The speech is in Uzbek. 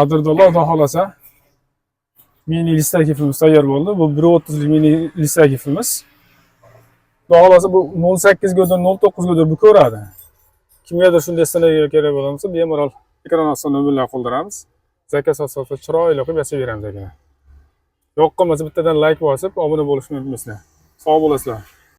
Qadrdonlar, Xudo xolasa mini listak kifimiz tayyor bo'ldi. Bu 1.30 mini listak kifimiz. Xudo xolasa bu 0.8 gadir, 0.9 gadir bu ko'radi. Kimgadir shunday ssenariy kerak bo'lsa, bemalol ekran ostida nomerlar qoldiramiz. Zakaz asosida chiroyli qilib yasab beramiz aka. Yoqqanmasa bittadan like bosib, obuna bo'lishni unutmaysizlar. Sog' bo'lasizlar.